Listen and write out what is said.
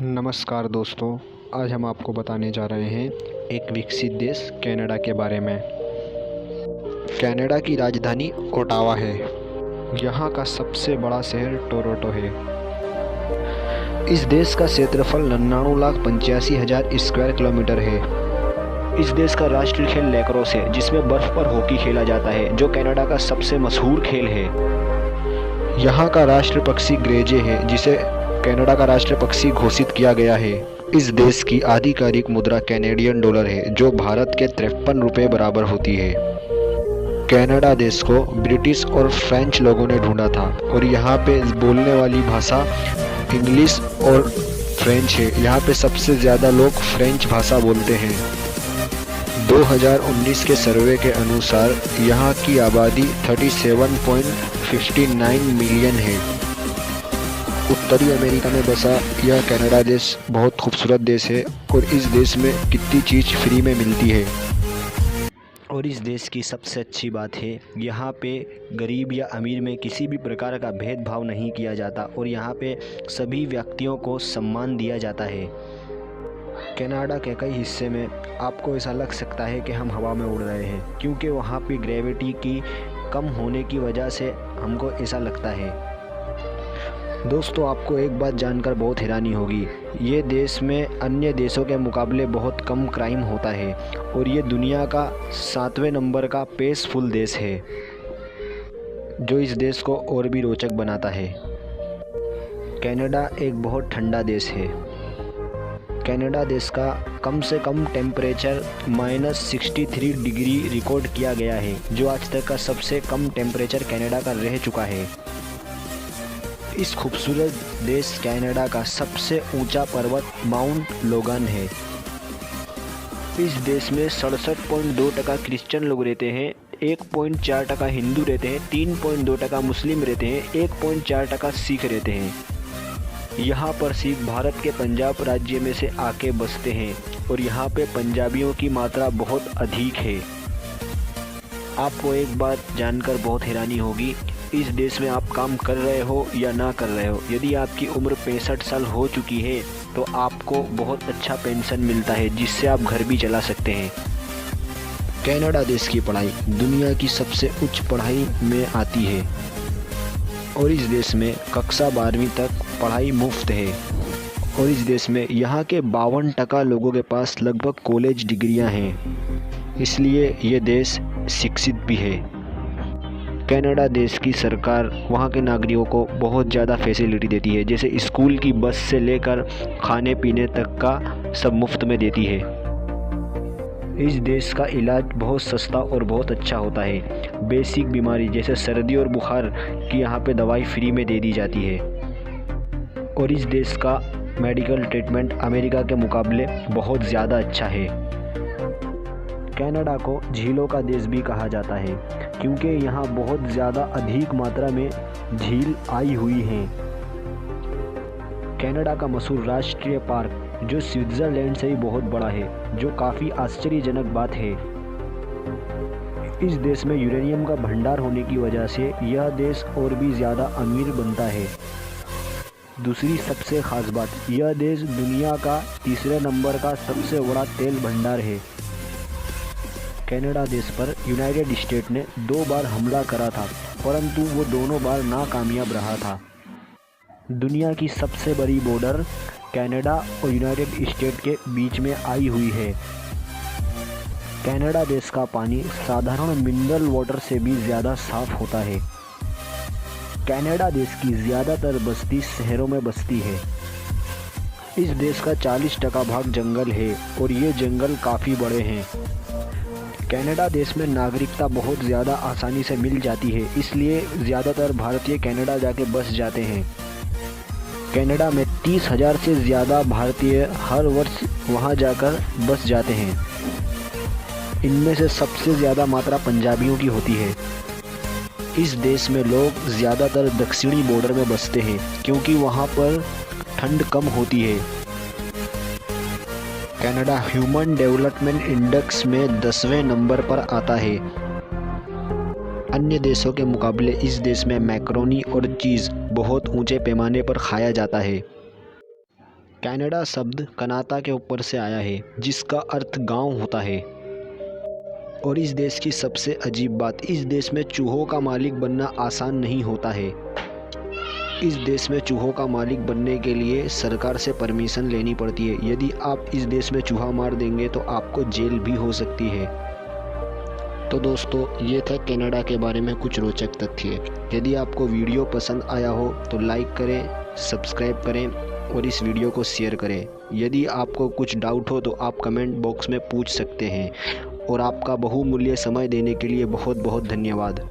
नमस्कार दोस्तों, आज हम आपको बताने जा रहे हैं एक विकसित देश कनाडा के बारे में। कनाडा की राजधानी ओटावा है। यहाँ का सबसे बड़ा शहर टोरंटो है। इस देश का क्षेत्रफल 99,85,000 स्क्वायर किलोमीटर है। इस देश का राष्ट्रीय खेल लैक्रोस है, जिसमें बर्फ पर हॉकी खेला जाता है, जो कनाडा का सबसे मशहूर खेल है। यहाँ का राष्ट्रीय पक्षी ग्रेजे है, जिसे कनाडा का राष्ट्रीय पक्षी घोषित किया गया है। इस देश की आधिकारिक मुद्रा कैनेडियन डॉलर है, जो भारत के 53 रुपये बराबर होती है। कनाडा देश को ब्रिटिश और फ्रेंच लोगों ने ढूंढा था और यहाँ पे बोलने वाली भाषा इंग्लिश और फ्रेंच है। यहाँ पे सबसे ज़्यादा लोग फ्रेंच भाषा बोलते हैं। 2019 के सर्वे के अनुसार यहाँ की आबादी 37.59 मिलियन है। उत्तरी अमेरिका में बसा यह कनाडा देश बहुत खूबसूरत देश है और इस देश में कितनी चीज़ फ्री में मिलती है। और इस देश की सबसे अच्छी बात है, यहाँ पे गरीब या अमीर में किसी भी प्रकार का भेदभाव नहीं किया जाता और यहाँ पे सभी व्यक्तियों को सम्मान दिया जाता है। कनाडा के कई हिस्से में आपको ऐसा लग सकता है कि हम हवा में उड़ रहे हैं, क्योंकि वहाँ पे ग्रेविटी की कम होने की वजह से हमको ऐसा लगता है। दोस्तों, आपको एक बात जानकर बहुत हैरानी होगी, ये देश में अन्य देशों के मुकाबले बहुत कम क्राइम होता है और ये दुनिया का 7वें नंबर का पीसफुल देश है, जो इस देश को और भी रोचक बनाता है। कनाडा एक बहुत ठंडा देश है। कनाडा देश का कम से कम टेम्परेचर -63 डिग्री रिकॉर्ड किया गया है, जो आज तक का सबसे कम टेम्परेचर कनाडा का रह चुका है। इस खूबसूरत देश कनाडा का सबसे ऊंचा पर्वत माउंट लोगान है। इस देश में 67.2% क्रिश्चियन लोग रहते हैं, 1.4% हिंदू रहते हैं, 3.2% मुस्लिम रहते हैं, 1.4% सिख रहते हैं। यहाँ पर सिख भारत के पंजाब राज्य में से आके बसते हैं और यहाँ पे पंजाबियों की मात्रा बहुत अधिक है। आपको एक बात जानकर बहुत हैरानी होगी, इस देश में आप काम कर रहे हो या ना कर रहे हो, यदि आपकी उम्र 65 साल हो चुकी है तो आपको बहुत अच्छा पेंशन मिलता है, जिससे आप घर भी चला सकते हैं। कनाडा देश की पढ़ाई दुनिया की सबसे उच्च पढ़ाई में आती है और इस देश में कक्षा 12वीं तक पढ़ाई मुफ्त है। और इस देश में यहाँ के 52% लोगों के पास लगभग कॉलेज डिग्रियाँ हैं, इसलिए ये देश शिक्षित भी है। कनाडा देश की सरकार वहाँ के नागरिकों को बहुत ज़्यादा फैसिलिटी देती है, जैसे स्कूल की बस से लेकर खाने पीने तक का सब मुफ्त में देती है। इस देश का इलाज बहुत सस्ता और बहुत अच्छा होता है। बेसिक बीमारी जैसे सर्दी और बुखार की यहाँ पे दवाई फ्री में दे दी जाती है। और इस देश का मेडिकल ट्रीटमेंट अमेरिका के मुकाबले बहुत ज़्यादा अच्छा है। कनाडा को झीलों का देश भी कहा जाता है, क्योंकि यहाँ बहुत ज़्यादा अधिक मात्रा में झील आई हुई हैं। कनाडा का मशहूर राष्ट्रीय पार्क, जो स्विट्ज़रलैंड से ही बहुत बड़ा है, जो काफ़ी आश्चर्यजनक बात है। इस देश में यूरेनियम का भंडार होने की वजह से यह देश और भी ज़्यादा अमीर बनता है। दूसरी सबसे ख़ास बात, यह देश दुनिया का तीसरे नंबर का सबसे बड़ा तेल भंडार है। कनाडा देश पर यूनाइटेड स्टेट ने 2 बार हमला करा था, परंतु वो दोनों बार नाकामयाब रहा था। दुनिया की सबसे बड़ी बॉर्डर कनाडा और यूनाइटेड स्टेट के बीच में आई हुई है। कनाडा देश का पानी साधारण मिनरल वाटर से भी ज़्यादा साफ होता है। कनाडा देश की ज़्यादातर बस्ती शहरों में बसती है। इस देश का 40% भाग जंगल है और ये जंगल काफ़ी बड़े हैं। कनाडा देश में नागरिकता बहुत ज़्यादा आसानी से मिल जाती है, इसलिए ज़्यादातर भारतीय कनाडा जाके बस जाते हैं। कनाडा में 30,000 से ज़्यादा भारतीय हर वर्ष वहां जाकर बस जाते हैं। इनमें से सबसे ज़्यादा मात्रा पंजाबियों की होती है। इस देश में लोग ज़्यादातर दक्षिणी बॉर्डर में बसते हैं, क्योंकि वहां पर ठंड कम होती है। कनाडा ह्यूमन डेवलपमेंट इंडेक्स में 10वें नंबर पर आता है। अन्य देशों के मुकाबले इस देश में मैक्रोनी और चीज़ बहुत ऊंचे पैमाने पर खाया जाता है। कनाडा शब्द कनाता के ऊपर से आया है, जिसका अर्थ गांव होता है। और इस देश की सबसे अजीब बात, इस देश में चूहों का मालिक बनना आसान नहीं होता है। इस देश में चूहों का मालिक बनने के लिए सरकार से परमिशन लेनी पड़ती है। यदि आप इस देश में चूहा मार देंगे तो आपको जेल भी हो सकती है। तो दोस्तों, ये था कनाडा के बारे में कुछ रोचक तथ्य। यदि आपको वीडियो पसंद आया हो तो लाइक करें, सब्सक्राइब करें और इस वीडियो को शेयर करें। यदि आपको कुछ डाउट हो तो आप कमेंट बॉक्स में पूछ सकते हैं। और आपका बहुमूल्य समय देने के लिए बहुत बहुत धन्यवाद।